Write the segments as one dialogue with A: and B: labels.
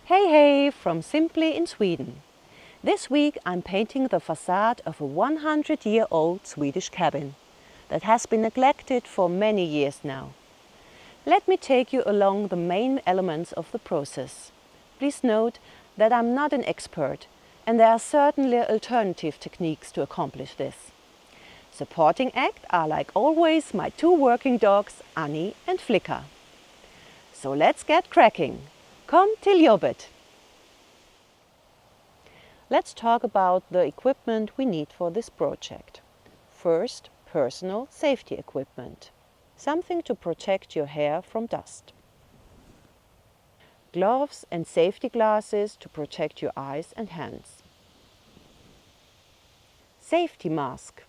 A: Hey hey from Simply in Sweden. This week I'm painting the facade of a 100-year-old Swedish cabin that has been neglected for many years now. Let me take you along the main elements of the process. Please note that I'm not an expert and there are certainly alternative techniques to accomplish this. Supporting act are like always my two working dogs Annie and Flicker. So let's get cracking. Kom till jobbet! Let's talk about the equipment we need for this project. First, personal safety equipment. Something to protect your hair from dust. Gloves and safety glasses to protect your eyes and hands. Safety mask.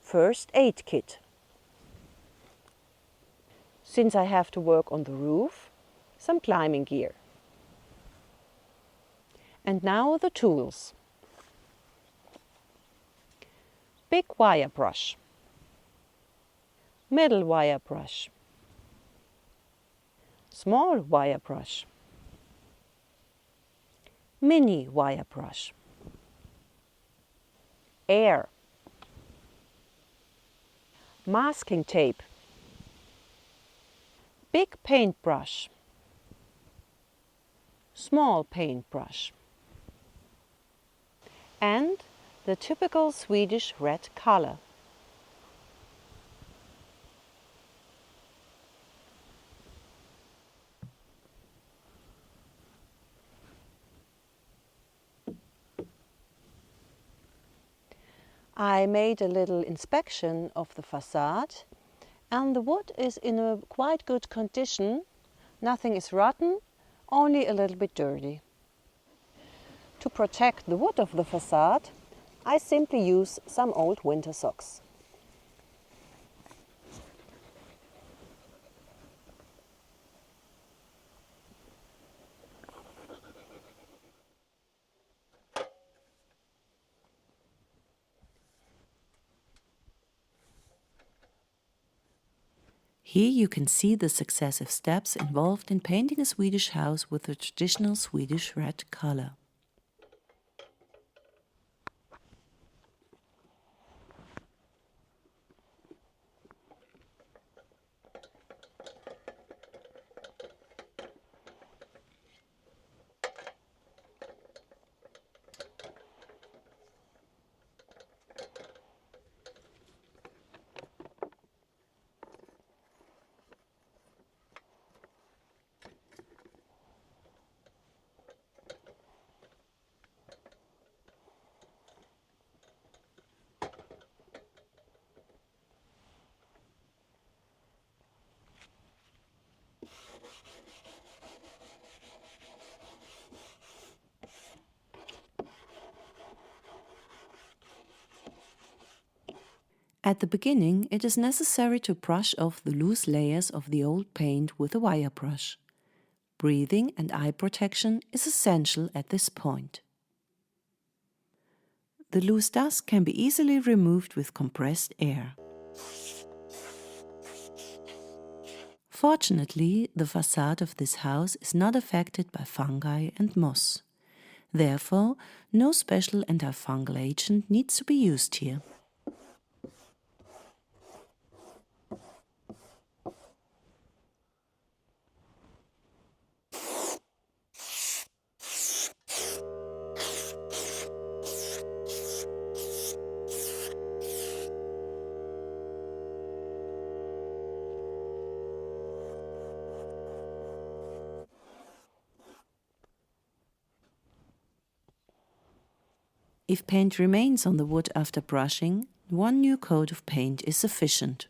A: First aid kit. Since I have to work on the roof, some climbing gear. And now the tools. Big wire brush. Middle wire brush. Small wire brush. Mini wire brush. Air. Masking tape. Big paintbrush. Small paintbrush. And the typical Swedish red color. I made a little inspection of the facade and the wood is in a quite good condition. Nothing is rotten, only a little bit dirty. To protect the wood of the facade, I simply use some old winter socks.
B: Here you can see the successive steps involved in painting a Swedish house with the traditional Swedish red color. At the beginning, it is necessary to brush off the loose layers of the old paint with a wire brush. Breathing and eye protection is essential at this point. The loose dust can be easily removed with compressed air. Fortunately, the facade of this house is not affected by fungi and moss. Therefore, no special antifungal agent needs to be used here. If paint remains on the wood after brushing, one new coat of paint is sufficient.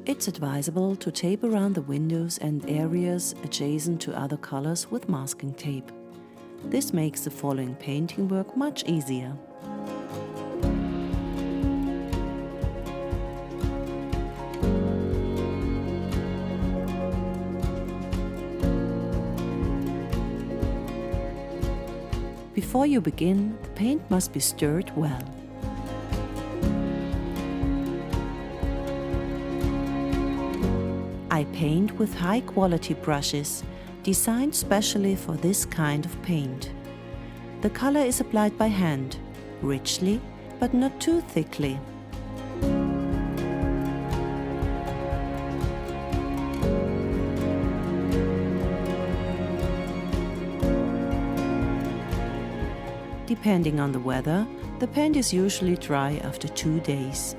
B: It's advisable to tape around the windows and areas adjacent to other colors with masking tape. This makes the following painting work much easier. Before you begin, the paint must be stirred well. paint with high-quality brushes, designed specially for this kind of paint. The color is applied by hand, richly, but not too thickly. Depending on the weather, the paint is usually dry after 2 days.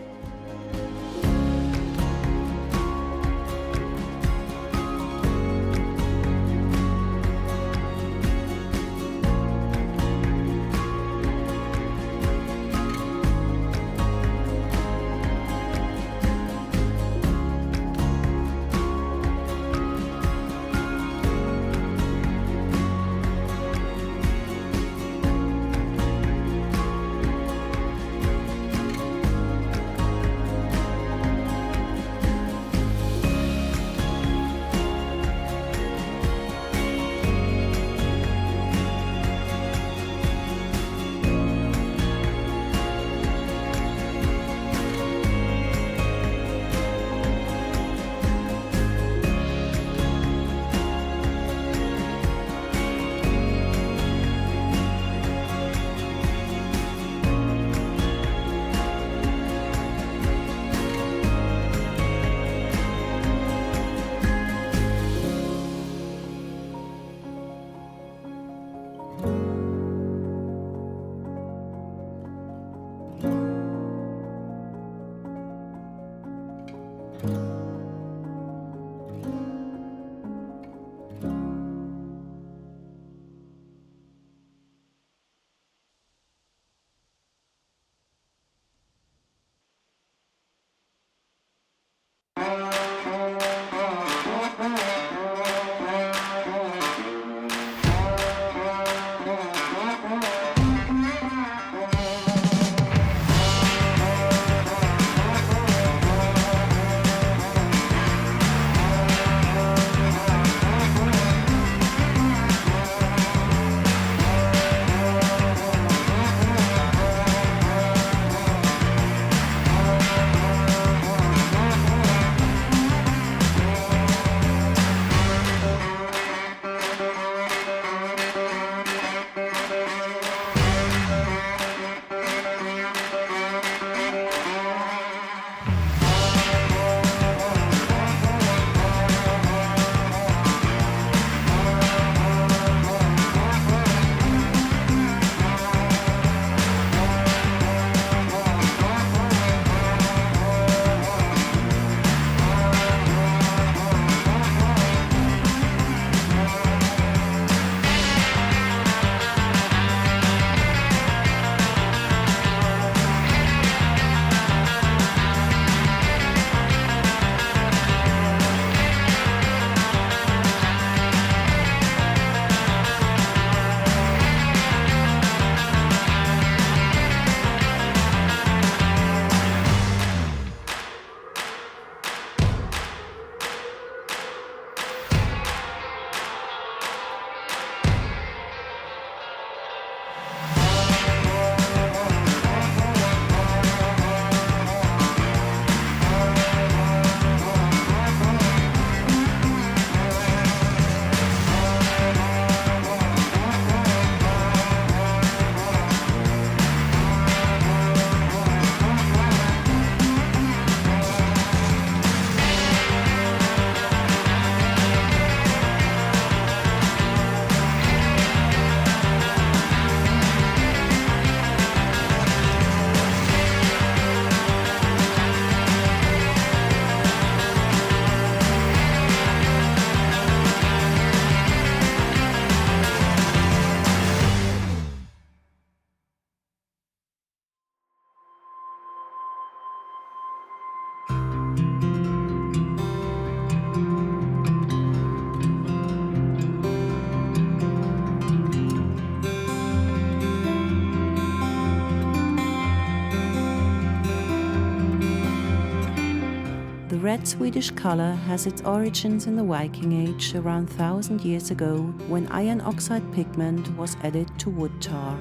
B: red Swedish color has its origins in the Viking Age around 1000 years ago, when iron oxide pigment was added to wood tar.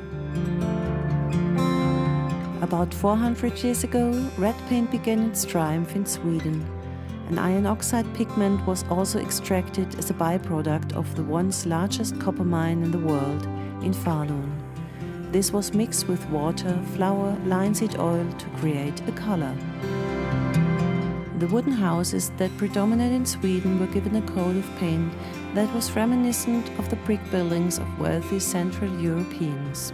B: About 400 years ago, red paint began its triumph in Sweden, An iron oxide pigment was also extracted as a byproduct of the once largest copper mine in the world, in Falun. This was mixed with water, flour, linseed oil to create a color. The wooden houses that predominate in Sweden were given a coat of paint that was reminiscent of the brick buildings of wealthy Central Europeans.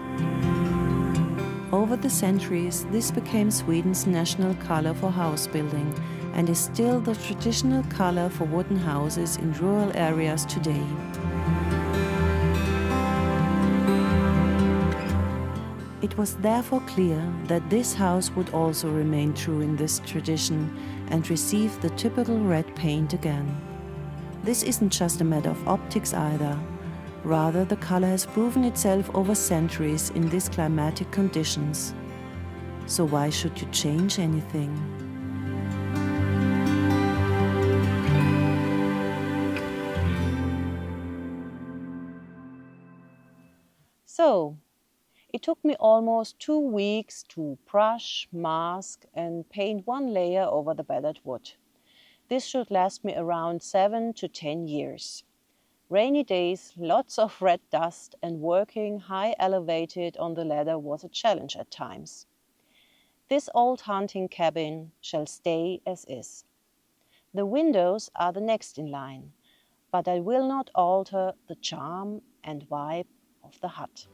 B: Over the centuries, this became Sweden's national color for house building and is still the traditional color for wooden houses in rural areas today. It was therefore clear that this house would also remain true in this tradition and receive the typical red paint again. This isn't just a matter of optics either. Rather, the color has proven itself over centuries in these climatic conditions. So why should you change anything?
A: So, it took me almost 2 weeks to brush, mask and paint one layer over the battered wood. This should last me around 7 to 10 years. Rainy days, lots of red dust and working high elevated on the ladder was a challenge at times. This old hunting cabin shall stay as is. The windows are the next in line, but I will not alter the charm and vibe of the hut.